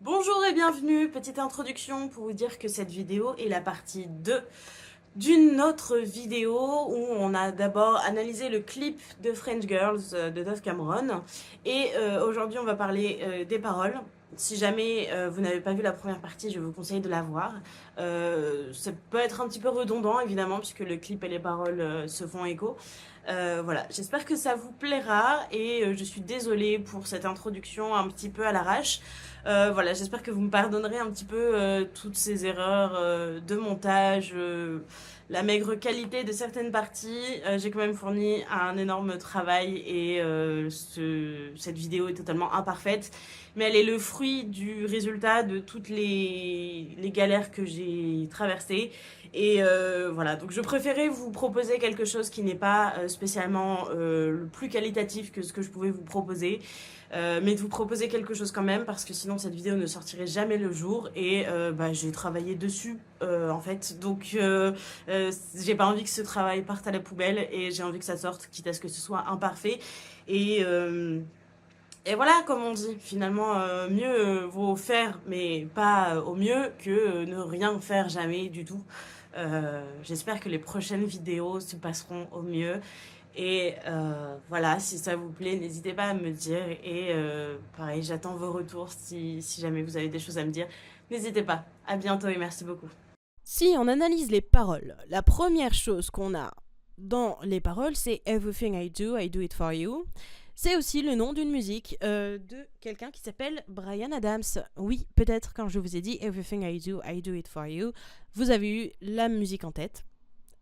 Bonjour et bienvenue, petite introduction pour vous dire que cette vidéo est la partie 2 d'une autre vidéo où on a d'abord analysé le clip de French Girls de Dove Cameron et aujourd'hui on va parler des paroles. Si jamais vous n'avez pas vu la première partie, je vous conseille de la voir. Ça peut être un petit peu redondant évidemment puisque le clip et les paroles se font écho. Voilà, j'espère que ça vous plaira et je suis désolée pour cette introduction un petit peu à l'arrache. Voilà, j'espère que vous me pardonnerez un petit peu toutes ces erreurs de montage, la maigre qualité de certaines parties. J'ai quand même fourni un énorme travail et cette vidéo est totalement imparfaite, mais elle est le fruit du résultat de toutes les galères que j'ai traversées. Et voilà, donc je préférais vous proposer quelque chose qui n'est pas spécialement le plus qualitatif que ce que je pouvais vous proposer. Mais de vous proposer quelque chose quand même parce que sinon cette vidéo ne sortirait jamais le jour et j'ai travaillé dessus en fait, donc j'ai pas envie que ce travail parte à la poubelle et j'ai envie que ça sorte quitte à ce que ce soit imparfait et et voilà, comme on dit, finalement, mieux vaut faire, mais pas au mieux, que ne rien faire jamais du tout. J'espère que les prochaines vidéos se passeront au mieux. Et voilà, si ça vous plaît, n'hésitez pas à me dire. Et pareil, j'attends vos retours si jamais vous avez des choses à me dire. N'hésitez pas. À bientôt et merci beaucoup. Si on analyse les paroles, la première chose qu'on a dans les paroles, c'est Everything I do it for you. C'est aussi le nom d'une musique de quelqu'un qui s'appelle Bryan Adams. Oui, peut-être quand je vous ai dit Everything I do it for you, vous avez eu la musique en tête.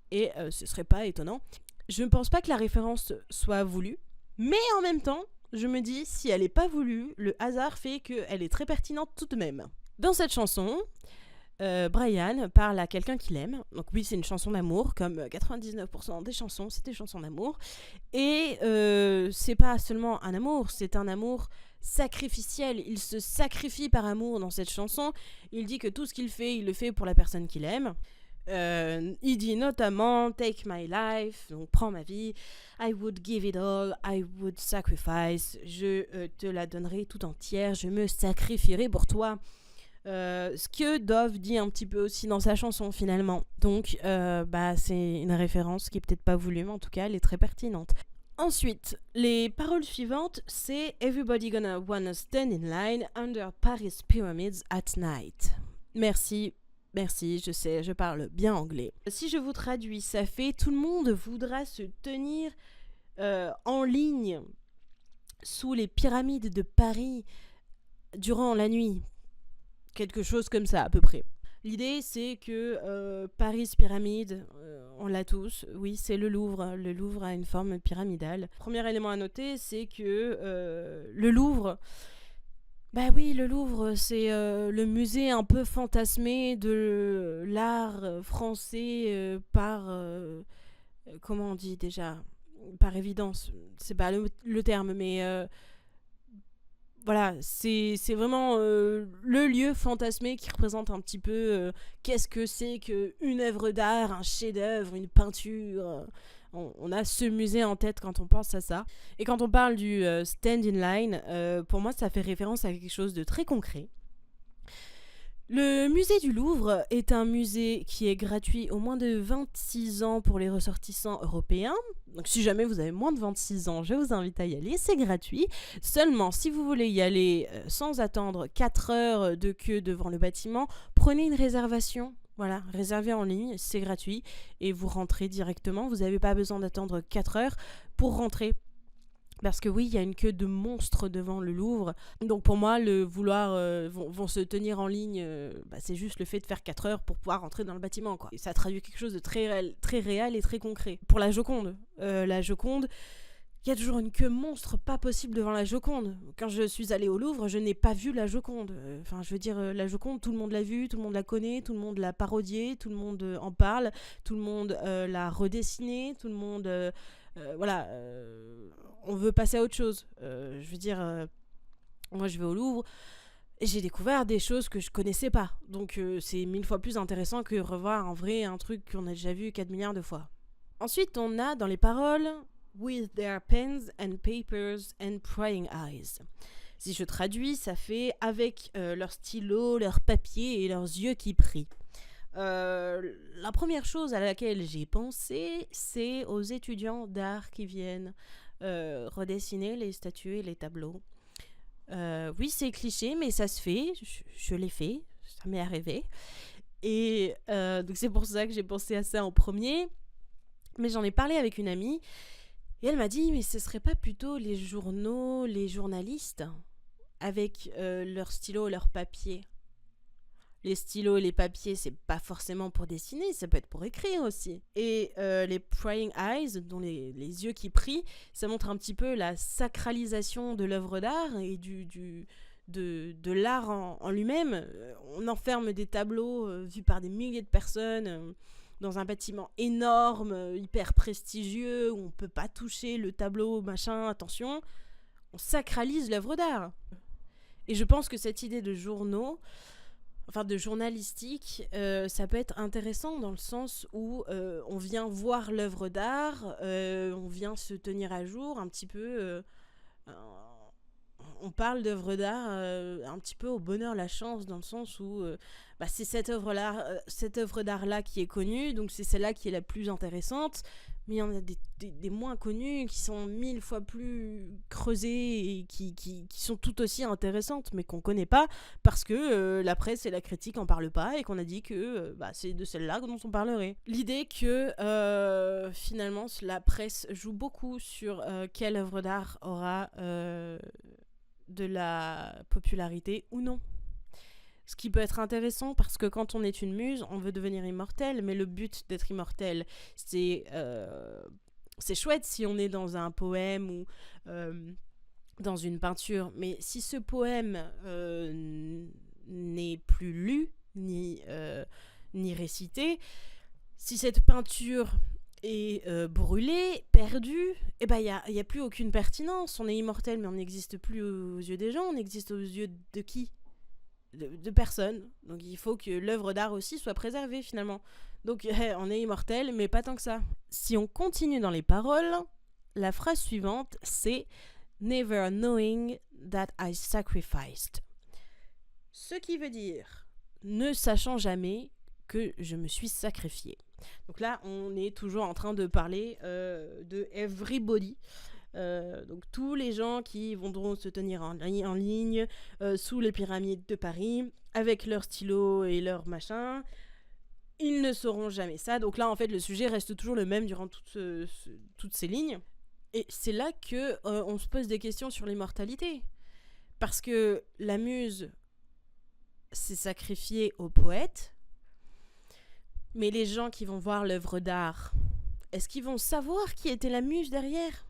Et ce serait pas étonnant. Je ne pense pas que la référence soit voulue, mais en même temps, je me dis, si elle n'est pas voulue, le hasard fait qu'elle est très pertinente tout de même. Dans cette chanson, Brian parle à quelqu'un qu'il aime. Donc oui, c'est une chanson d'amour, comme 99% des chansons, c'est des chansons d'amour. Et c'est pas seulement un amour, c'est un amour sacrificiel. Il se sacrifie par amour dans cette chanson. Il dit que tout ce qu'il fait, il le fait pour la personne qu'il aime. Il dit notamment Take my life, donc prends ma vie, I would give it all, I would sacrifice, je te la donnerai tout entière, je me sacrifierai pour toi. Ce que Dove dit un petit peu aussi dans sa chanson finalement. Donc c'est une référence qui est peut-être pas voulue, mais en tout cas elle est très pertinente. Ensuite, les paroles suivantes, c'est Everybody gonna wanna stand in line under Paris pyramids at night. Merci, je sais, je parle bien anglais. Si je vous traduis, ça fait tout le monde voudra se tenir en ligne sous les pyramides de Paris durant la nuit. Quelque chose comme ça, à peu près. L'idée, c'est que Paris pyramide, on l'a tous, oui, c'est le Louvre. Le Louvre a une forme pyramidale. Premier élément à noter, c'est que le Louvre, bah oui, le Louvre, c'est le musée un peu fantasmé de l'art français par, comment on dit déjà, par évidence, c'est pas le terme, mais voilà, c'est vraiment le lieu fantasmé qui représente un petit peu qu'est-ce que c'est qu'une œuvre d'art, un chef-d'œuvre, une peinture. On a ce musée en tête quand on pense à ça. Et quand on parle du stand in line, pour moi, ça fait référence à quelque chose de très concret. Le musée du Louvre est un musée qui est gratuit au moins de 26 ans pour les ressortissants européens. Donc si jamais vous avez moins de 26 ans, je vous invite à y aller, c'est gratuit. Seulement, si vous voulez y aller sans attendre 4 heures de queue devant le bâtiment, prenez une réservation. Voilà, réservez en ligne, c'est gratuit et vous rentrez directement. Vous n'avez pas besoin d'attendre 4 heures pour rentrer. Parce que oui, il y a une queue de monstres devant le Louvre. Donc pour moi, le vouloir vont se tenir en ligne, c'est juste le fait de faire 4 heures pour pouvoir rentrer dans le bâtiment, quoi. Et ça traduit quelque chose de très réel et très concret. Pour la Joconde, il y a toujours une queue monstre pas possible devant la Joconde. Quand je suis allée au Louvre, je n'ai pas vu la Joconde. La Joconde, tout le monde l'a vue, tout le monde la connaît, tout le monde l'a parodiée, tout le monde en parle, tout le monde l'a redessinée, tout le monde... on veut passer à autre chose. Moi je vais au Louvre et j'ai découvert des choses que je connaissais pas. Donc c'est 1000 fois plus intéressant que revoir en vrai un truc qu'on a déjà vu 4 milliards de fois. Ensuite, on a dans les paroles With their pens and papers and prying eyes. Si je traduis, ça fait avec leur stylo, leur papier et leurs yeux qui prient. La première chose à laquelle j'ai pensé, c'est aux étudiants d'art qui viennent redessiner les statues et les tableaux. Oui, c'est cliché, mais ça se fait. Je l'ai fait, ça m'est arrivé. Et donc c'est pour ça que j'ai pensé à ça en premier. Mais j'en ai parlé avec une amie et elle m'a dit, mais ce serait pas plutôt les journaux, les journalistes avec leur stylo, leur papier. Les stylos et les papiers, c'est pas forcément pour dessiner, ça peut être pour écrire aussi. Et les praying eyes, dont les yeux qui prient, ça montre un petit peu la sacralisation de l'œuvre d'art et de l'art en lui-même. On enferme des tableaux vus par des milliers de personnes dans un bâtiment énorme, hyper prestigieux, où on peut pas toucher le tableau, machin, attention. On sacralise l'œuvre d'art. Et je pense que cette idée de journaux, enfin de journalistique, ça peut être intéressant dans le sens où on vient voir l'œuvre d'art, on vient se tenir à jour un petit peu, on parle d'œuvre d'art un petit peu au bonheur la chance, dans le sens où c'est cette œuvre d'art là qui est connue, donc c'est celle-là qui est la plus intéressante, mais il y en a des moins connues qui sont 1000 fois plus creusées et qui sont tout aussi intéressantes, mais qu'on connaît pas parce que la presse et la critique en parlent pas et qu'on a dit que c'est de celle-là dont on parlerait. L'idée que finalement la presse joue beaucoup sur quelle œuvre d'art aura de la popularité ou non. Ce qui peut être intéressant parce que quand on est une muse, on veut devenir immortel, mais le but d'être immortel, c'est chouette si on est dans un poème ou dans une peinture, mais si ce poème n'est plus lu ni récité, si cette peinture est brûlée, perdue, il n'y a plus aucune pertinence. On est immortel, mais on n'existe plus aux yeux des gens, on existe aux yeux de qui ? De personne. Donc il faut que l'œuvre d'art aussi soit préservée finalement. Donc on est immortel, mais pas tant que ça. Si on continue dans les paroles, la phrase suivante c'est « Never knowing that I sacrificed ». Ce qui veut dire « ne sachant jamais que je me suis sacrifié ». Donc là, on est toujours en train de parler de everybody. Donc tous les gens qui vont se tenir en ligne sous les pyramides de Paris avec leurs stylos et leurs machins, ils ne sauront jamais ça. Donc là en fait le sujet reste toujours le même durant toutes ces lignes, et c'est là que on se pose des questions sur l'immortalité, parce que la muse s'est sacrifiée au poète, mais les gens qui vont voir l'œuvre d'art, est-ce qu'ils vont savoir qui était la muse derrière ?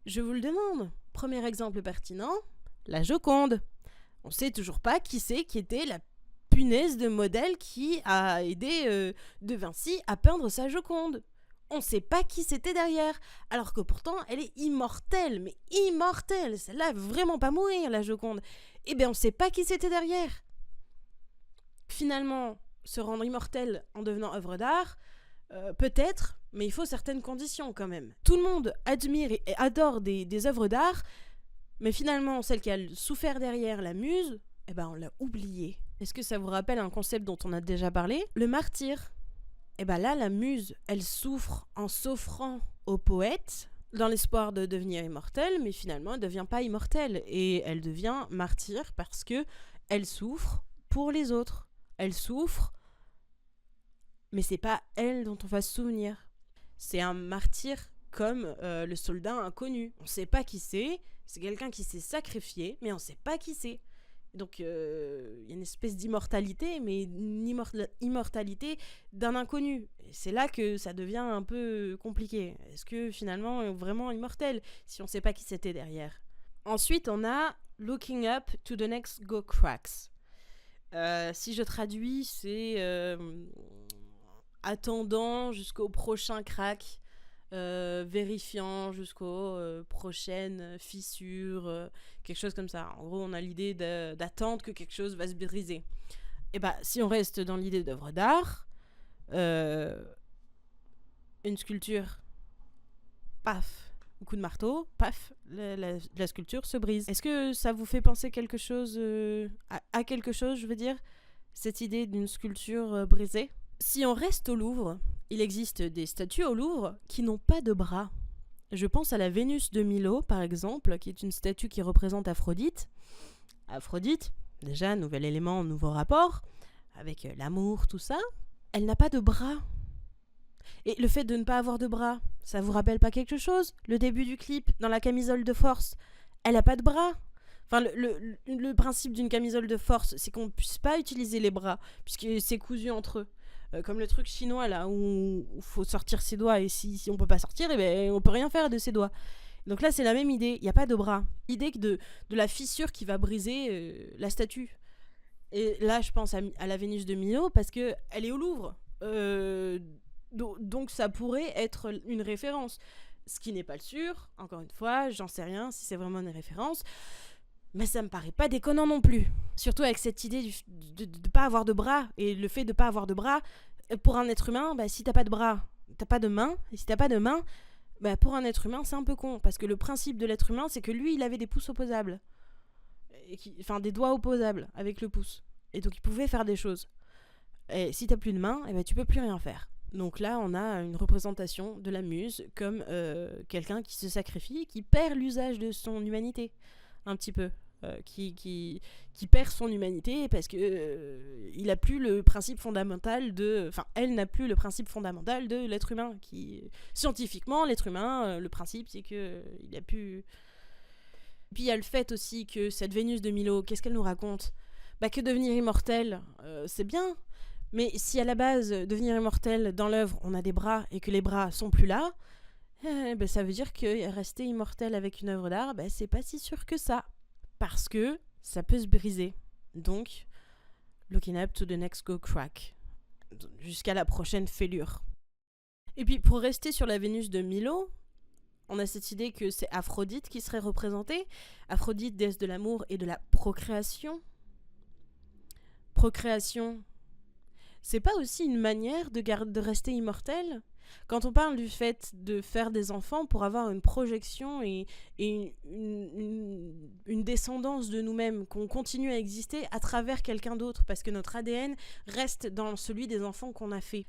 Je vous le demande. Premier exemple pertinent, la Joconde. On sait toujours pas qui c'est qui était la punaise de modèle qui a aidé De Vinci à peindre sa Joconde. On sait pas qui c'était derrière, alors que pourtant elle est immortelle, mais immortelle. Celle-là elle veut vraiment pas mourir, la Joconde. Eh bien on sait pas qui c'était derrière. Finalement, se rendre immortel en devenant œuvre d'art, peut-être, mais il faut certaines conditions quand même. Tout le monde admire et adore des œuvres d'art, mais finalement, celle qui a souffert derrière, la muse, on l'a oubliée. Est-ce que ça vous rappelle un concept dont on a déjà parlé ? Le martyr. Là, la muse, elle souffre en s'offrant au poète, dans l'espoir de devenir immortelle, mais finalement, elle ne devient pas immortelle, et elle devient martyr parce que elle souffre pour les autres. Elle souffre, mais c'est pas elle dont on va se souvenir. C'est un martyr comme le soldat inconnu. On sait pas qui c'est quelqu'un qui s'est sacrifié, mais on sait pas qui c'est. Donc il y a une espèce d'immortalité, mais une immortalité d'un inconnu. Et c'est là que ça devient un peu compliqué. Est-ce que finalement on est vraiment immortel si on sait pas qui c'était derrière ? Ensuite, on a « Looking up to the next go cracks ». Si je traduis, c'est attendant jusqu'au prochain crack, vérifiant jusqu'aux prochaines fissures, quelque chose comme ça. En gros, on a l'idée d'attendre que quelque chose va se briser. Et si on reste dans l'idée d'œuvre d'art, une sculpture, paf, coup de marteau, paf, la sculpture se brise. Est-ce que ça vous fait penser quelque chose à quelque chose, je veux dire, cette idée d'une sculpture brisée? Si on reste au Louvre, il existe des statues au Louvre qui n'ont pas de bras. Je pense à la Vénus de Milo, par exemple, qui est une statue qui représente Aphrodite. Aphrodite, déjà, nouvel élément, nouveau rapport, avec l'amour, tout ça. Elle n'a pas de bras. Et le fait de ne pas avoir de bras, ça vous rappelle pas quelque chose? Le début du clip, dans la camisole de force, elle a pas de bras. Enfin, le principe d'une camisole de force, c'est qu'on ne puisse pas utiliser les bras, puisque c'est cousu entre eux. Comme le truc chinois, là, où il faut sortir ses doigts, et si on peut pas sortir, eh ben, on peut rien faire de ses doigts. Donc là, c'est la même idée, il n'y a pas de bras. L'idée de la fissure qui va briser la statue. Et là, je pense à la Vénus de Milo, parce qu'elle est au Louvre. Donc ça pourrait être une référence. Ce qui n'est pas le sûr, encore une fois, j'en sais rien si c'est vraiment une référence. Mais ça me paraît pas déconnant non plus. Surtout avec cette idée de pas avoir de bras. Et le fait de pas avoir de bras, pour un être humain, bah, si t'as pas de bras, t'as pas de main. Et si t'as pas de main, bah, pour un être humain, c'est un peu con. Parce que le principe de l'être humain, c'est que lui, il avait des pouces opposables. Enfin, des doigts opposables avec le pouce. Et donc, il pouvait faire des choses. Et si t'as plus de main, bah, tu peux plus rien faire. Donc là, on a une représentation de la muse comme quelqu'un qui se sacrifie, qui perd l'usage de son humanité. Un petit peu. Qui perd son humanité parce que il a plus le principe fondamental elle n'a plus le principe fondamental de l'être humain. Scientifiquement, l'être humain, le principe, c'est que il a pu. Puis il y a le fait aussi que cette Vénus de Milo, qu'est-ce qu'elle nous raconte? Que devenir immortel, c'est bien. Mais si à la base, devenir immortel dans l'œuvre, on a des bras et que les bras sont plus là, ça veut dire que rester immortel avec une œuvre d'art, c'est pas si sûr que ça. Parce que ça peut se briser. Donc, looking up to the next go crack. Jusqu'à la prochaine fêlure. Et puis, pour rester sur la Vénus de Milo, on a cette idée que c'est Aphrodite qui serait représentée. Aphrodite, déesse de l'amour et de la procréation. Procréation, c'est pas aussi une manière de rester immortel? Quand on parle du fait de faire des enfants pour avoir une projection et une descendance de nous-mêmes, qu'on continue à exister à travers quelqu'un d'autre, parce que notre ADN reste dans celui des enfants qu'on a fait.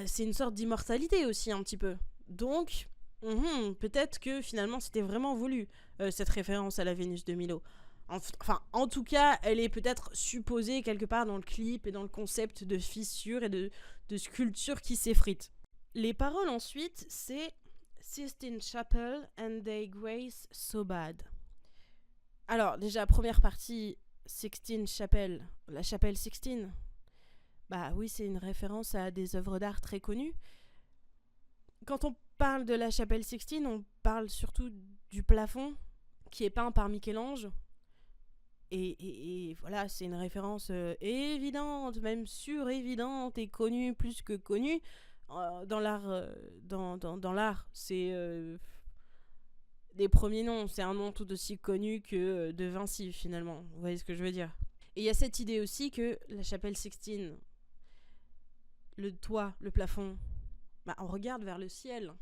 C'est une sorte d'immortalité aussi, un petit peu. Donc, peut-être que finalement c'était vraiment voulu, cette référence à la Vénus de Milo. Enfin, en tout cas, elle est peut-être supposée quelque part dans le clip et dans le concept de fissure et de sculpture qui s'effrite. Les paroles ensuite, c'est Sistine Chapel and they grace so bad. Alors, déjà, première partie, Sixtine Chapel, la chapelle Sixtine. Oui, c'est une référence à des œuvres d'art très connues. Quand on parle de la chapelle Sixtine, on parle surtout du plafond qui est peint par Michel-Ange. Et voilà, c'est une référence évidente, même surévidente et connue, plus que connue. Dans l'art, dans l'art, c'est des premiers noms, c'est un nom tout aussi connu que de Vinci finalement, vous voyez ce que je veux dire. Et il y a cette idée aussi que la chapelle Sixtine, le toit, le plafond, on regarde vers le ciel,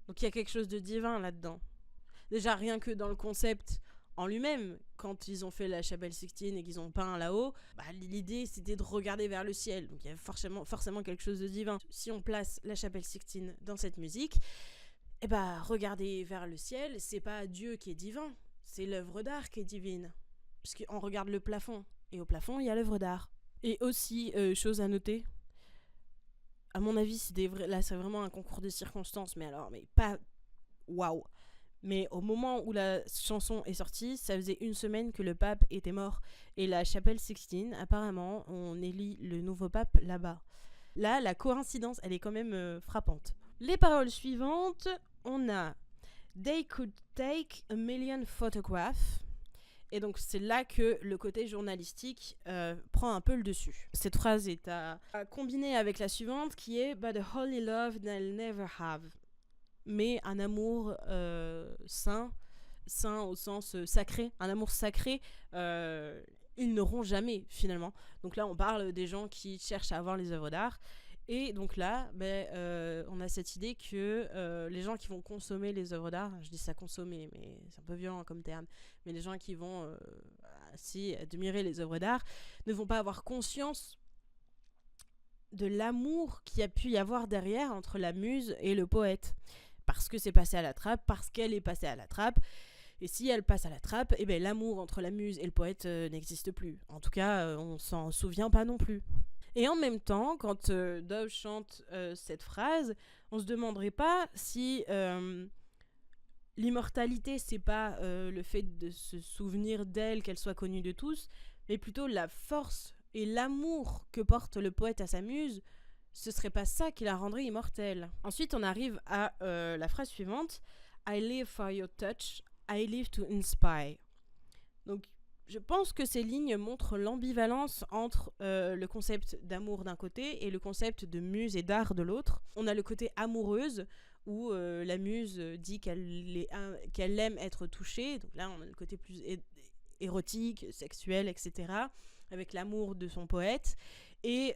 donc il y a quelque chose de divin là-dedans. Déjà rien que dans le concept en lui-même, quand ils ont fait la chapelle Sixtine et qu'ils ont peint là-haut, l'idée c'était de regarder vers le ciel. Donc il y a forcément quelque chose de divin. Si on place la chapelle Sixtine dans cette musique, regarder vers le ciel, c'est pas Dieu qui est divin, c'est l'œuvre d'art qui est divine. Puisqu'on regarde le plafond, et au plafond il y a l'œuvre d'art. Et aussi, chose à noter, à mon avis, là c'est vraiment un concours de circonstances, mais pas waouh. Mais au moment où la chanson est sortie, ça faisait 1 semaine que le pape était mort. Et la chapelle Sixtine, apparemment, on élit le nouveau pape là-bas. Là, la coïncidence, elle est quand même frappante. Les paroles suivantes, on a « They could take a million photographs ». Et donc, c'est là que le côté journalistique prend un peu le dessus. Cette phrase est à combiner avec la suivante qui est « But a holy love they'll never have ». Mais un amour saint au sens sacré, un amour sacré, ils n'auront jamais finalement. Donc là on parle des gens qui cherchent à avoir les œuvres d'art Et donc là, on a cette idée que les gens qui vont consommer les œuvres d'art, je dis ça consommer, mais c'est un peu violent comme terme, mais les gens qui vont admirer les œuvres d'art ne vont pas avoir conscience de l'amour qu'il y a pu y avoir derrière entre la muse et le poète. Parce que c'est passé à la trappe, parce qu'elle est passée à la trappe. Et si elle passe à la trappe, l'amour entre la muse et le poète n'existe plus. En tout cas, on s'en souvient pas non plus. Et en même temps, quand Dove chante cette phrase, on se demanderait pas si l'immortalité, c'est pas le fait de se souvenir d'elle, qu'elle soit connue de tous, mais plutôt la force et l'amour que porte le poète à sa muse, ce serait pas ça qui la rendrait immortelle. Ensuite, on arrive à la phrase suivante. I live for your touch, I live to inspire. Donc, je pense que ces lignes montrent l'ambivalence entre le concept d'amour d'un côté et le concept de muse et d'art de l'autre. On a le côté amoureuse, où la muse dit qu'elle aime être touchée. Donc là, on a le côté plus érotique, sexuel, etc., avec l'amour de son poète. Et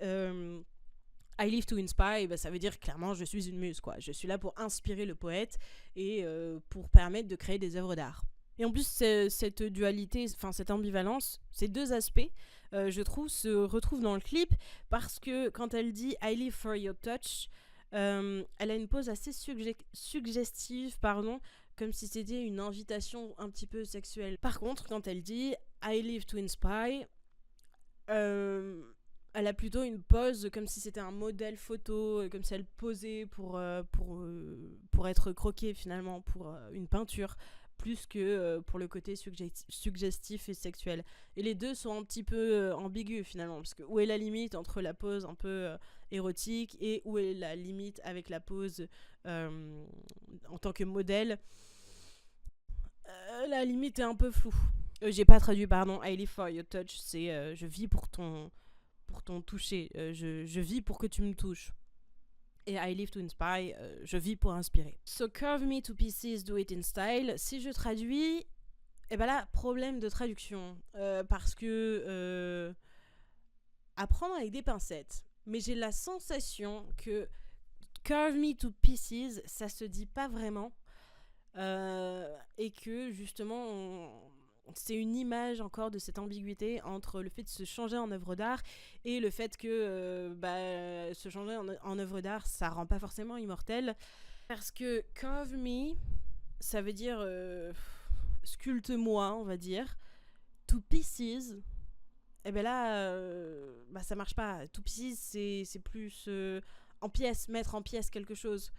I live to inspire, ça veut dire clairement je suis une muse, quoi. Je suis là pour inspirer le poète et pour permettre de créer des œuvres d'art. Et en plus, cette dualité, cette ambivalence, ces deux aspects, je trouve, se retrouvent dans le clip parce que quand elle dit I live for your touch, elle a une pose assez suggestive, comme si c'était une invitation un petit peu sexuelle. Par contre, quand elle dit I live to inspire, elle a plutôt une pose comme si c'était un modèle photo, comme si elle posait pour être croquée finalement, pour une peinture, plus que pour le côté suggestif et sexuel. Et les deux sont un petit peu ambigus finalement, parce que où est la limite entre la pose un peu érotique et où est la limite avec la pose en tant que modèle. La limite est un peu floue. J'ai pas traduit, pardon. I live for your touch, c'est je vis pour ton toucher. Je vis pour que tu me touches. Et I live to inspire, je vis pour inspirer. So curve me to pieces, do it in style. Si je traduis, là, problème de traduction. Parce que à prendre avec des pincettes. Mais j'ai la sensation que curve me to pieces, ça se dit pas vraiment. Et que justement c'est une image encore de cette ambiguïté entre le fait de se changer en œuvre d'art et le fait que se changer en œuvre d'art, ça rend pas forcément immortel. Parce que carve me, ça veut dire sculpte-moi, on va dire. To pieces, ça marche pas. To pieces, c'est plus en pièces, mettre en pièces quelque chose.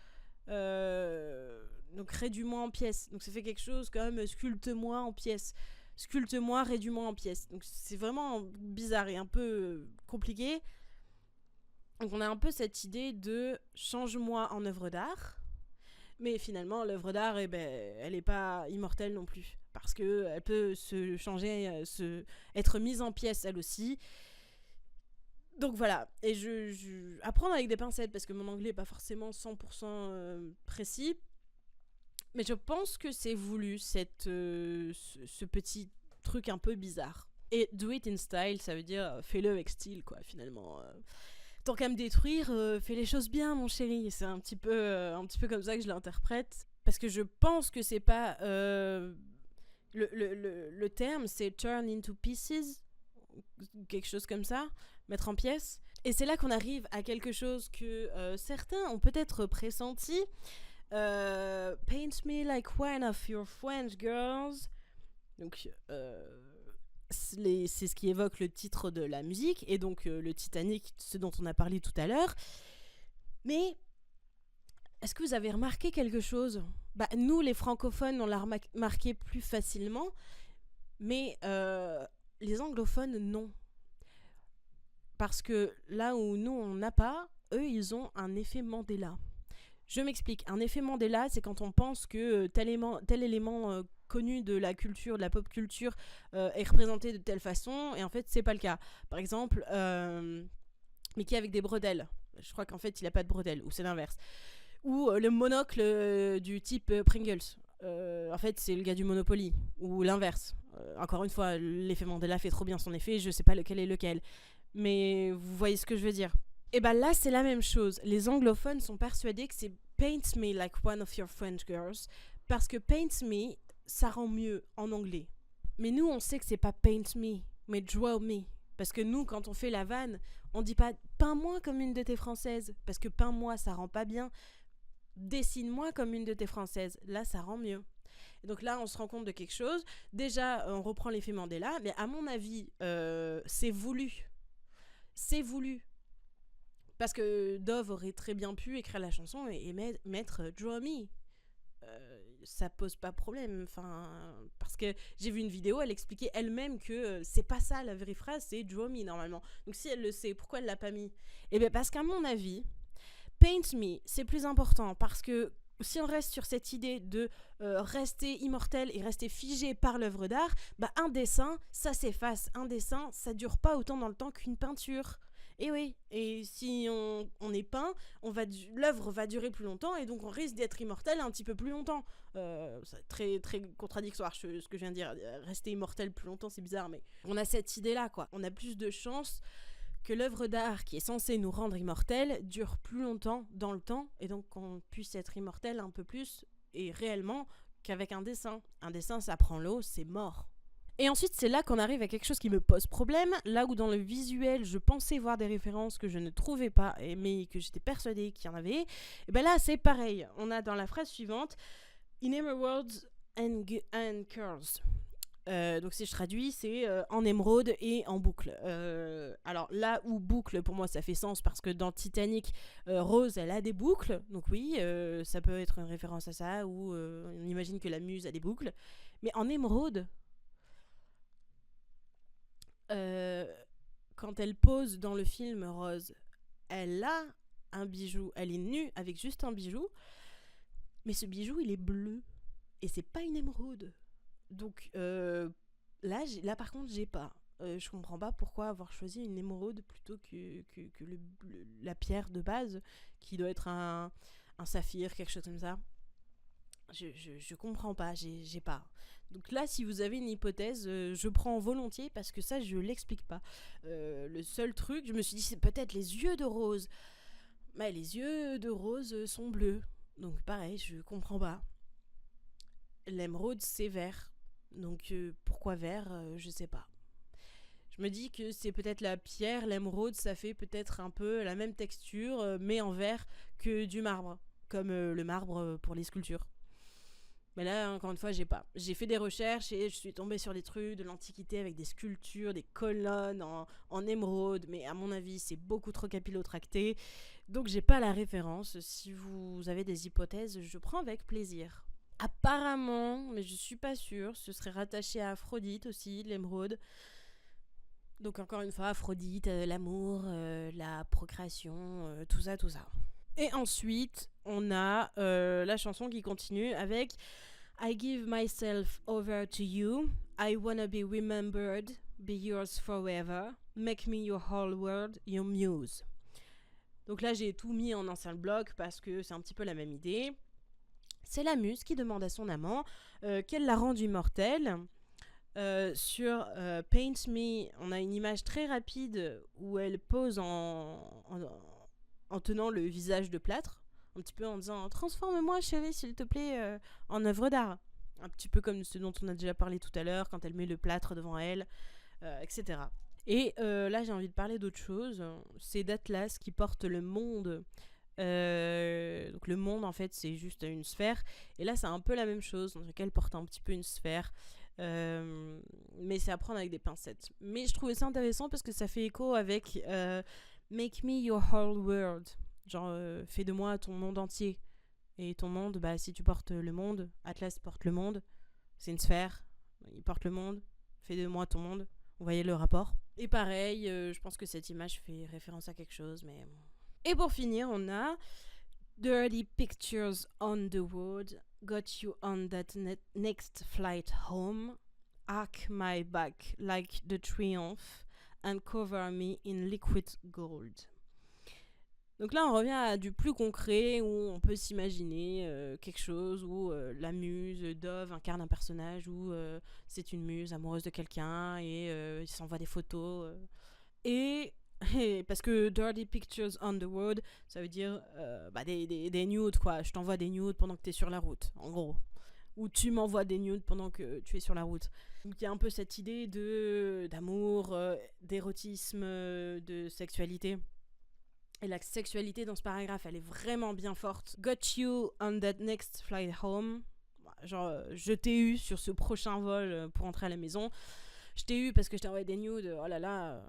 Donc réduis-moi en pièces. Donc ça fait quelque chose comme sculpte-moi en pièces. Sculpte-moi, réduis-moi en pièces. Donc c'est vraiment bizarre et un peu compliqué. Donc on a un peu cette idée de change-moi en œuvre d'art. Mais finalement, l'œuvre d'art, elle n'est pas immortelle non plus. Parce qu'elle peut se changer, être mise en pièces elle aussi. Donc voilà, et je apprendre avec des pincettes parce que mon anglais n'est pas forcément 100% précis. Mais je pense que c'est voulu, ce petit truc un peu bizarre. Et do it in style, ça veut dire fais-le avec style, quoi, finalement. Tant qu'à me détruire, fais les choses bien, mon chéri. C'est un petit peu comme ça que je l'interprète. Parce que je pense que c'est pas... le terme, c'est turn into pieces, quelque chose comme ça, mettre en pièces. Et c'est là qu'on arrive à quelque chose que certains ont peut-être pressenti. Paint me like one of your French girls. Donc c'est ce qui évoque le titre de la musique et donc le Titanic, ce dont on a parlé tout à l'heure. Mais est-ce que vous avez remarqué quelque chose ? Nous les francophones on l'a remarqué plus facilement, mais les anglophones non. Parce que là où nous on n'a pas, eux ils ont un effet Mandela. Je m'explique. Un effet Mandela, c'est quand on pense que tel élément connu de la culture, de la pop culture, est représenté de telle façon, et en fait, c'est pas le cas. Par exemple, Mickey avec des bretelles. Je crois qu'en fait, il a pas de bretelles, ou c'est l'inverse. Ou le monocle du type Pringles. En fait, c'est le gars du Monopoly, ou l'inverse. Encore une fois, l'effet Mandela fait trop bien son effet, je sais pas lequel est lequel. Mais vous voyez ce que je veux dire. Et bah là, c'est la même chose. Les anglophones sont persuadés que c'est paint me like one of your French girls, parce que paint me, ça rend mieux en anglais. Mais nous, on sait que c'est pas paint me, mais draw me. Parce que nous, quand on fait la vanne, on dit pas peins-moi comme une de tes françaises, parce que peins-moi, ça rend pas bien. Dessine-moi comme une de tes françaises, là, ça rend mieux. Et donc là, on se rend compte de quelque chose. Déjà, on reprend l'effet Mandela, mais à mon avis, c'est voulu. C'est voulu. Parce que Dove aurait très bien pu écrire la chanson et mettre Draw Me. Ça pose pas problème. Enfin, parce que j'ai vu une vidéo, elle expliquait elle-même que c'est pas ça la vraie phrase, c'est Draw Me normalement. Donc si elle le sait, pourquoi elle l'a pas mis? Eh bien parce qu'à mon avis, Paint Me, c'est plus important parce que si on reste sur cette idée de rester immortel et rester figé par l'œuvre d'art, bah un dessin, ça s'efface. Un dessin, ça dure pas autant dans le temps qu'une peinture. Et oui, et si on est peint, l'œuvre va durer plus longtemps et donc on risque d'être immortel un petit peu plus longtemps. C'est très, très contradictoire ce que je viens de dire. Rester immortel plus longtemps, c'est bizarre, mais on a cette idée-là, quoi. On a plus de chances que l'œuvre d'art qui est censée nous rendre immortels dure plus longtemps dans le temps et donc qu'on puisse être immortel un peu plus et réellement qu'avec un dessin. Un dessin, ça prend l'eau, c'est mort. Et ensuite, c'est là qu'on arrive à quelque chose qui me pose problème, là où dans le visuel, je pensais voir des références que je ne trouvais pas, mais que j'étais persuadée qu'il y en avait. Et ben là, c'est pareil. On a dans la phrase suivante, in emeralds and curls. Donc si je traduis, c'est en émeraude et en boucle. Alors là où boucle, pour moi, ça fait sens parce que dans Titanic, Rose, elle a des boucles. Donc oui, ça peut être une référence à ça, ou on imagine que la muse a des boucles. Mais en émeraude, quand elle pose dans le film Rose, elle a un bijou. Elle est nue avec juste un bijou. Mais ce bijou, il est bleu. Et c'est pas une émeraude. Donc là par contre, j'ai pas. Je comprends pas pourquoi avoir choisi une émeraude plutôt que la pierre de base, qui doit être un saphir, quelque chose comme ça. Je comprends pas, j'ai pas. Donc là, si vous avez une hypothèse, je prends volontiers parce que ça, je l'explique pas. Le seul truc, je me suis dit, c'est peut-être les yeux de Rose. Mais les yeux de Rose sont bleus. Donc pareil, je comprends pas. L'émeraude, c'est vert. Donc pourquoi vert, je sais pas. Je me dis que c'est peut-être la pierre, l'émeraude, ça fait peut-être un peu la même texture, mais en vert que du marbre. Comme le marbre pour les sculptures. Mais là, encore une fois, j'ai pas. J'ai fait des recherches et je suis tombée sur des trucs de l'Antiquité avec des sculptures, des colonnes en émeraude. Mais à mon avis, c'est beaucoup trop capillotracté. Donc j'ai pas la référence. Si vous avez des hypothèses, je prends avec plaisir. Apparemment, mais je suis pas sûre, ce serait rattaché à Aphrodite aussi, l'émeraude. Donc encore une fois, Aphrodite, l'amour, la procréation, tout ça, tout ça. Et ensuite, on a la chanson qui continue avec I give myself over to you, I wanna be remembered, be yours forever, make me your whole world, your muse. Donc là, j'ai tout mis en un seul bloc parce que c'est un petit peu la même idée. C'est la muse qui demande à son amant qu'elle la rende immortelle. Sur Paint Me, on a une image très rapide où elle pose en tenant le visage de plâtre, un petit peu en disant « Transforme-moi chérie s'il te plaît en œuvre d'art ». Un petit peu comme ce dont on a déjà parlé tout à l'heure, quand elle met le plâtre devant elle, etc. Et là j'ai envie de parler d'autre chose, c'est d'Atlas qui porte le monde. Donc le monde en fait c'est juste une sphère, et là c'est un peu la même chose, dans laquelle elle porte un petit peu une sphère. Mais c'est à prendre avec des pincettes. Mais je trouvais ça intéressant parce que ça fait écho avec Make me your whole world. Genre, fais de moi ton monde entier. Et ton monde, bah si tu portes le monde, Atlas porte le monde, c'est une sphère, il porte le monde, fais de moi ton monde. Vous voyez le rapport. Et pareil, je pense que cette image fait référence à quelque chose, mais... Et pour finir, on a Dirty pictures on the road got you on that next flight home. Arc my back like the triumph and cover me in liquid gold. Donc là, on revient à du plus concret où on peut s'imaginer quelque chose où la muse, Dove, incarne un personnage où c'est une muse amoureuse de quelqu'un et il s'envoie des photos. Et Et parce que dirty pictures on the road, ça veut dire des nudes, quoi. Je t'envoie des nudes pendant que t'es sur la route, en gros. Ou tu m'envoies des nudes pendant que tu es sur la route. Donc il y a un peu cette idée d'amour, d'érotisme, de sexualité. Et la sexualité dans ce paragraphe, elle est vraiment bien forte. Got you on that next flight home. Genre, je t'ai eu sur ce prochain vol pour rentrer à la maison. Je t'ai eu parce que je t'ai envoyé des nudes. Oh là là.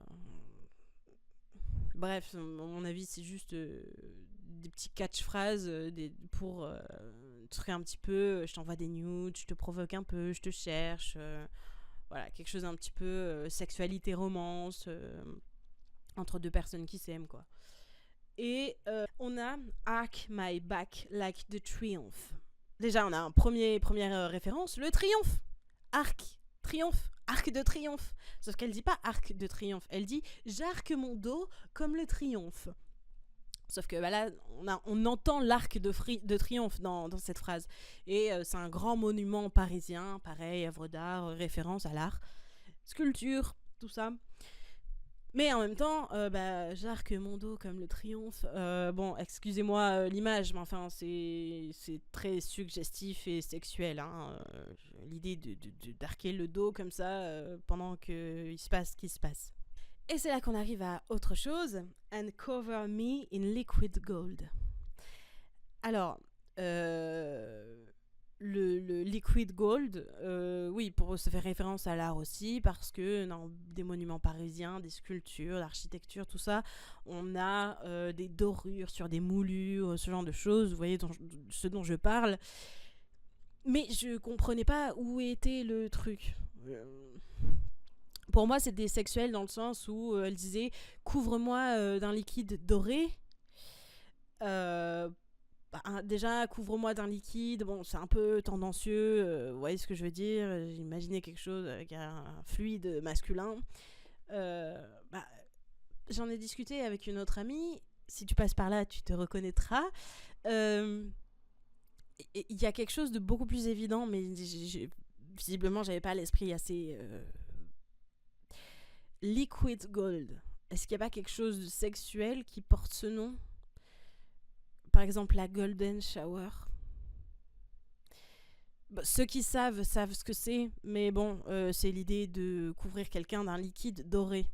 Bref, à mon avis, c'est juste des petits catchphrases pour truquer un petit peu. Je t'envoie des nudes, je te provoque un peu, je te cherche. Voilà, quelque chose un petit peu sexualité, romance, entre deux personnes qui s'aiment, quoi. Et on a Arc My Back Like the Triumph. Déjà, on a une première référence, le triomphe. Arc, triomphe, arc de triomphe. Sauf qu'elle dit pas arc de triomphe, elle dit j'arque mon dos comme le triomphe. Sauf que là, on entend l'arc de triomphe dans cette phrase. Et c'est un grand monument parisien, pareil, œuvre d'art, référence à l'art, sculpture, tout ça. Mais en même temps, j'arque mon dos comme le triomphe. Bon, excusez-moi l'image, mais enfin, c'est très suggestif et sexuel. Hein. L'idée d'arquer le dos comme ça pendant qu'il se passe ce qui se passe. Et c'est là qu'on arrive à autre chose. And cover me in liquid gold. Alors, le liquid gold, oui, pour se faire référence à l'art aussi, parce que dans des monuments parisiens, des sculptures, l'architecture, tout ça, on a des dorures sur des moulures, ce genre de choses, vous voyez ce dont je parle. Mais je comprenais pas où était le truc. Pour moi, c'était sexuel dans le sens où elle disait « Couvre-moi d'un liquide doré ». Déjà, couvre-moi d'un liquide, bon, c'est un peu tendancieux, vous voyez ce que je veux dire, j'imaginais quelque chose avec un fluide masculin. J'en ai discuté avec une autre amie, si tu passes par là, tu te reconnaîtras. Il y a quelque chose de beaucoup plus évident, mais visiblement, j'avais pas l'esprit assez... Liquid gold. Est-ce qu'il n'y a pas quelque chose de sexuel qui porte ce nom ? Par exemple, la golden shower. Ceux qui savent ce que c'est, mais bon, c'est l'idée de couvrir quelqu'un d'un liquide doré.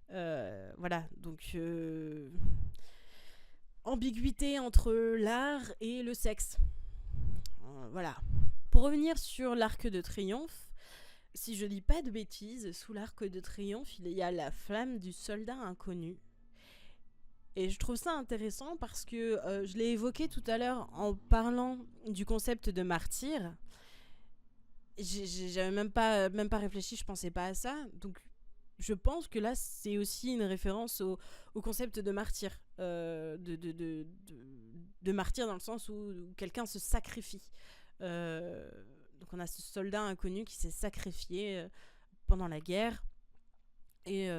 Voilà, donc ambiguïté entre l'art et le sexe. Voilà. Pour revenir sur l'Arc de Triomphe, si je dis pas de bêtises, sous l'Arc de Triomphe, il y a la flamme du soldat inconnu. Et je trouve ça intéressant parce que je l'ai évoqué tout à l'heure en parlant du concept de martyr. J'avais même pas réfléchi, je pensais pas à ça. Donc je pense que là c'est aussi une référence au concept de martyr. De martyr dans le sens où quelqu'un se sacrifie. Donc on a ce soldat inconnu qui s'est sacrifié pendant la guerre. Et...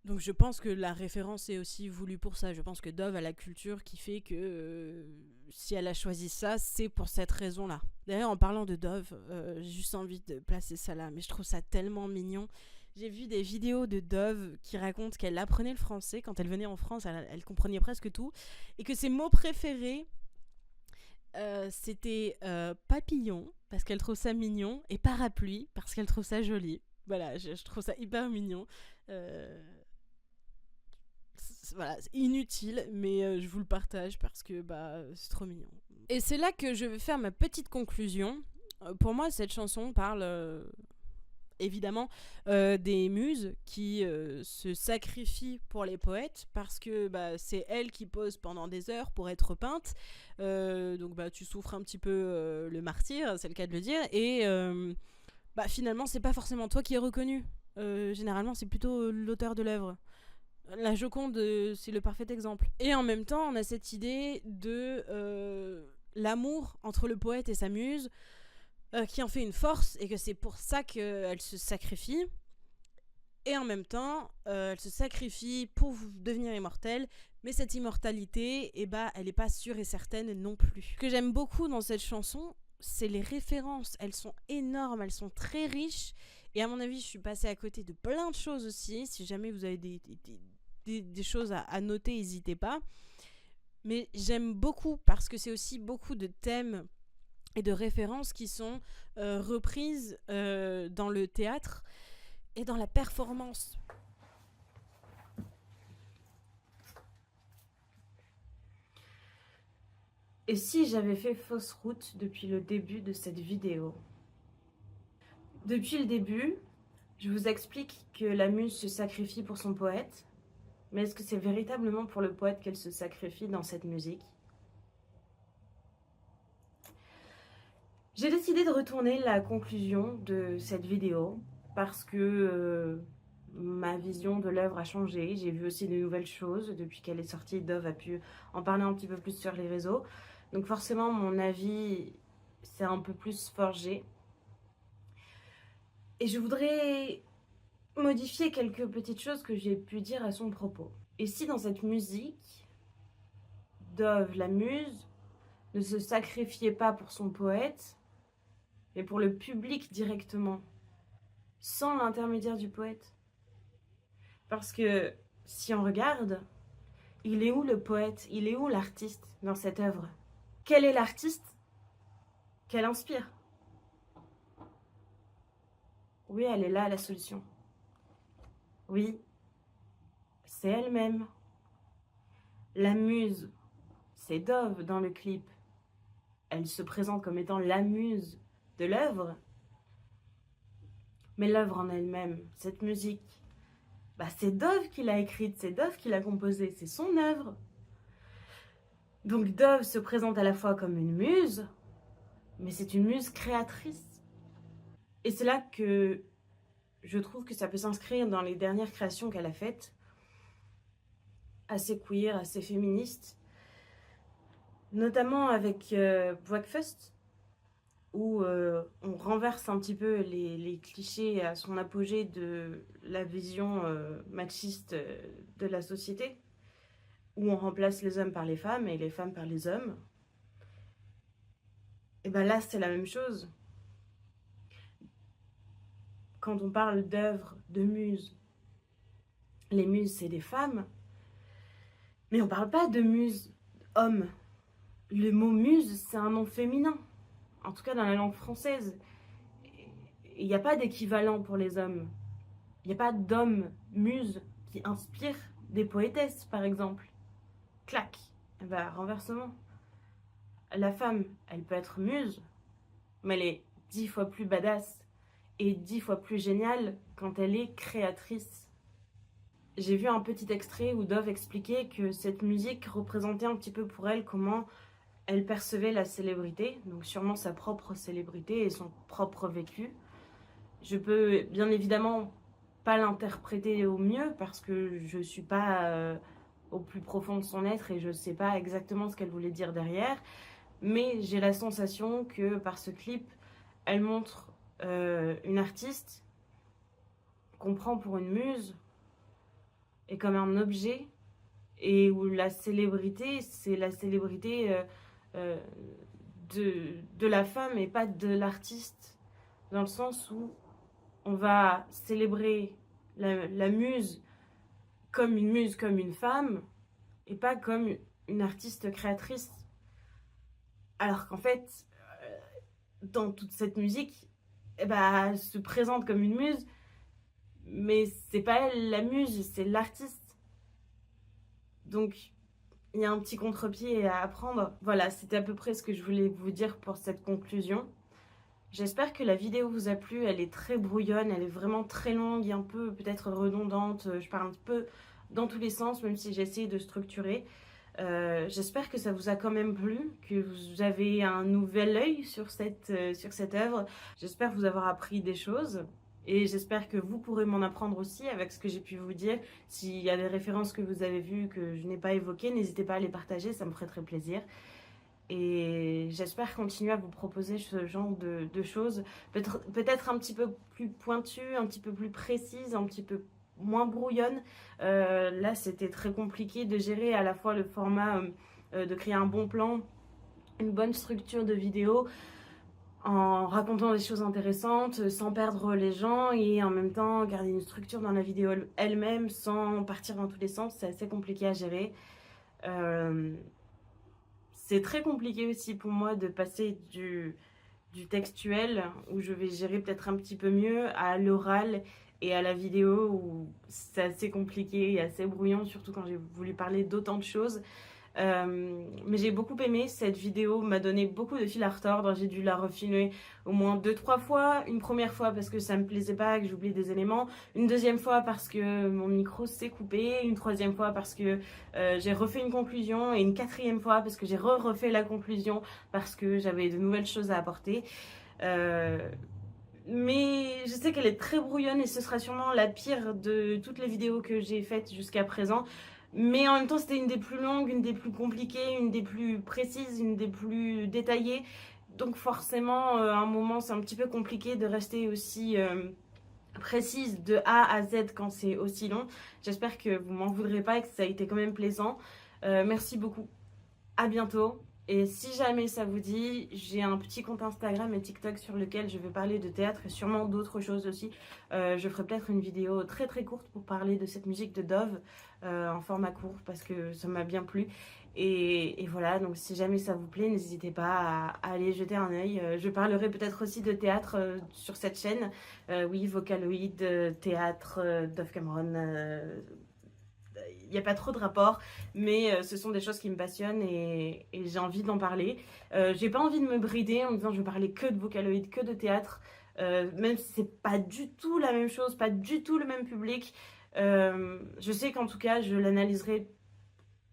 donc je pense que la référence est aussi voulue pour ça. Je pense que Dove a la culture qui fait que si elle a choisi ça, c'est pour cette raison-là. D'ailleurs, en parlant de Dove, j'ai juste envie de placer ça là, mais je trouve ça tellement mignon. J'ai vu des vidéos de Dove qui racontent qu'elle apprenait le français. Quand elle venait en France, elle comprenait presque tout. Et que ses mots préférés, c'était papillon, parce qu'elle trouve ça mignon, et parapluie, parce qu'elle trouve ça joli. Voilà, je trouve ça hyper mignon. Voilà, c'est inutile, mais je vous le partage parce que c'est trop mignon. Et c'est là que je vais faire ma petite conclusion. Pour moi, cette chanson parle évidemment des muses qui se sacrifient pour les poètes parce que c'est elles qui posent pendant des heures pour être peintes. Donc tu souffres un petit peu le martyre, c'est le cas de le dire. Et finalement, c'est pas forcément toi qui es reconnu. Généralement, c'est plutôt l'auteur de l'œuvre. La Joconde, c'est le parfait exemple. Et en même temps, on a cette idée de l'amour entre le poète et sa muse qui en fait une force et que c'est pour ça qu'elle se sacrifie. Et en même temps, elle se sacrifie pour devenir immortelle, mais cette immortalité, elle n'est pas sûre et certaine non plus. Ce que j'aime beaucoup dans cette chanson, c'est les références. Elles sont énormes, elles sont très riches. Et à mon avis, je suis passée à côté de plein de choses aussi. Si jamais vous avez des choses à noter, n'hésitez pas. Mais j'aime beaucoup parce que c'est aussi beaucoup de thèmes et de références qui sont reprises dans le théâtre et dans la performance. Et si j'avais fait fausse route depuis le début de cette vidéo? Depuis le début, je vous explique que la muse se sacrifie pour son poète, mais est-ce que c'est véritablement pour le poète qu'elle se sacrifie dans cette musique? J'ai décidé de retourner la conclusion de cette vidéo parce que ma vision de l'œuvre a changé. J'ai vu aussi de nouvelles choses depuis qu'elle est sortie. Dove a pu en parler un petit peu plus sur les réseaux. Donc forcément, mon avis s'est un peu plus forgé. Et je voudrais modifier quelques petites choses que j'ai pu dire à son propos. Et si dans cette musique, Dove, la muse, ne se sacrifiait pas pour son poète, mais pour le public directement, sans l'intermédiaire du poète? Parce que si on regarde, il est où le poète? Il est où l'artiste dans cette œuvre? Quel est l'artiste qu'elle inspire? Oui, elle est là, la solution. Oui, c'est elle-même. La muse, c'est Dove dans le clip. Elle se présente comme étant la muse de l'œuvre. Mais l'œuvre en elle-même, cette musique, c'est Dove qui l'a écrite, c'est Dove qui l'a composée, c'est son œuvre. Donc Dove se présente à la fois comme une muse, mais c'est une muse créatrice. Et c'est là que je trouve que ça peut s'inscrire dans les dernières créations qu'elle a faites, assez queer, assez féministes, notamment avec Breakfast, où on renverse un petit peu les clichés à son apogée de la vision machiste de la société, où on remplace les hommes par les femmes et les femmes par les hommes. Et là, c'est la même chose. Quand on parle d'œuvres, de muses, les muses, c'est des femmes, mais on parle pas de muses hommes. Le mot muse, c'est un nom féminin, en tout cas dans la langue française. Il n'y a pas d'équivalent pour les hommes. Il n'y a pas d'homme muse qui inspire des poétesses, par exemple. Clac. Renversement. La femme, elle peut être muse, mais elle est 10 fois plus badass et 10 fois plus géniale quand elle est créatrice. J'ai vu un petit extrait où Dove expliquait que cette musique représentait un petit peu pour elle comment elle percevait la célébrité, donc sûrement sa propre célébrité et son propre vécu. Je peux bien évidemment pas l'interpréter au mieux parce que je suis pas au plus profond de son être et je sais pas exactement ce qu'elle voulait dire derrière, mais j'ai la sensation que par ce clip, elle montre une artiste qu'on prend pour une muse et comme un objet, et où la célébrité, c'est la célébrité de la femme et pas de l'artiste, dans le sens où on va célébrer la muse, comme une femme, et pas comme une artiste créatrice. Alors qu'en fait, dans toute cette musique, elle se présente comme une muse, mais c'est pas elle la muse, c'est l'artiste. Donc, il y a un petit contre-pied à apprendre. Voilà, c'était à peu près ce que je voulais vous dire pour cette conclusion. J'espère que la vidéo vous a plu, elle est très brouillonne, elle est vraiment très longue et un peu peut-être redondante. Je parle un petit peu dans tous les sens, même si j'ai essayé de structurer. J'espère que ça vous a quand même plu, que vous avez un nouvel œil sur cette œuvre. J'espère vous avoir appris des choses. Et j'espère que vous pourrez m'en apprendre aussi avec ce que j'ai pu vous dire. S'il y a des références que vous avez vues que je n'ai pas évoquées, n'hésitez pas à les partager, ça me ferait très plaisir. Et j'espère continuer à vous proposer ce genre de choses, peut-être un petit peu plus pointues, un petit peu plus précises, un petit peu moins brouillonne. Là, c'était très compliqué de gérer à la fois le format, de créer un bon plan, une bonne structure de vidéo, en racontant des choses intéressantes, sans perdre les gens et en même temps garder une structure dans la vidéo elle-même sans partir dans tous les sens. C'est assez compliqué à gérer. C'est très compliqué aussi pour moi de passer du textuel, où je vais gérer peut-être un petit peu mieux, à l'oral et à la vidéo, où c'est assez compliqué et assez brouillon, surtout quand j'ai voulu parler d'autant de choses. Mais j'ai beaucoup aimé cette vidéo, m'a donné beaucoup de fil à retordre. J'ai dû la refilmer au moins 2-3 fois. Une première fois parce que ça me plaisait pas, que j'oubliais des éléments. Une deuxième fois parce que mon micro s'est coupé. Une troisième fois parce que j'ai refait une conclusion. Et une quatrième fois parce que j'ai refait la conclusion parce que j'avais de nouvelles choses à apporter. Mais je sais qu'elle est très brouillonne et ce sera sûrement la pire de toutes les vidéos que j'ai faites jusqu'à présent. Mais en même temps, c'était une des plus longues, une des plus compliquées, une des plus précises, une des plus détaillées. Donc forcément, à un moment, c'est un petit peu compliqué de rester aussi précise de A à Z quand c'est aussi long. J'espère que vous m'en voudrez pas et que ça a été quand même plaisant. Merci beaucoup. À bientôt. Et si jamais ça vous dit, j'ai un petit compte Instagram et TikTok sur lequel je vais parler de théâtre et sûrement d'autres choses aussi. Je ferai peut-être une vidéo très très courte pour parler de cette musique de Dove en format court parce que ça m'a bien plu. Et voilà, donc si jamais ça vous plaît, n'hésitez pas à aller jeter un œil. Je parlerai peut-être aussi de théâtre sur cette chaîne. Oui, Vocaloid, théâtre, Dove Cameron. Il n'y a pas trop de rapport, mais ce sont des choses qui me passionnent et j'ai envie d'en parler. J'ai pas envie de me brider en me disant je vais parler que de Vocaloid, que de théâtre, même si c'est pas du tout la même chose, pas du tout le même public. Je sais qu'en tout cas, je l'analyserai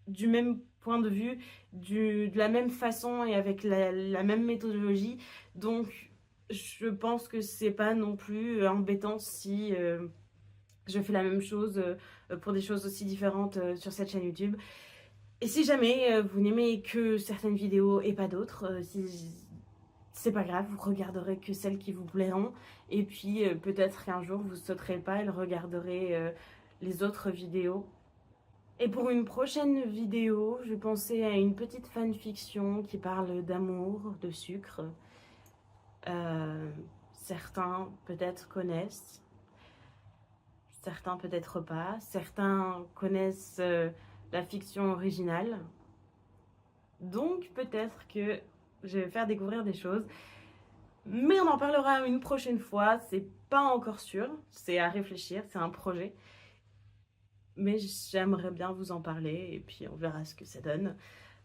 du même point de vue, de la même façon et avec la même méthodologie. Donc, je pense que c'est pas non plus embêtant si je fais la même chose pour des choses aussi différentes sur cette chaîne YouTube. Et si jamais vous n'aimez que certaines vidéos et pas d'autres, c'est pas grave, vous regarderez que celles qui vous plairont. Et puis peut-être qu'un jour vous sauterez pas et regarderez les autres vidéos. Et pour une prochaine vidéo, je pensais à une petite fanfiction qui parle d'amour, de sucre. Certains peut-être connaissent. Certains peut-être pas. Certains connaissent la fiction originale. Donc peut-être que je vais faire découvrir des choses. Mais on en parlera une prochaine fois. C'est pas encore sûr. C'est à réfléchir. C'est un projet. Mais j'aimerais bien vous en parler. Et puis on verra ce que ça donne.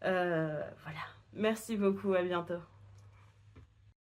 Voilà. Merci beaucoup. À bientôt.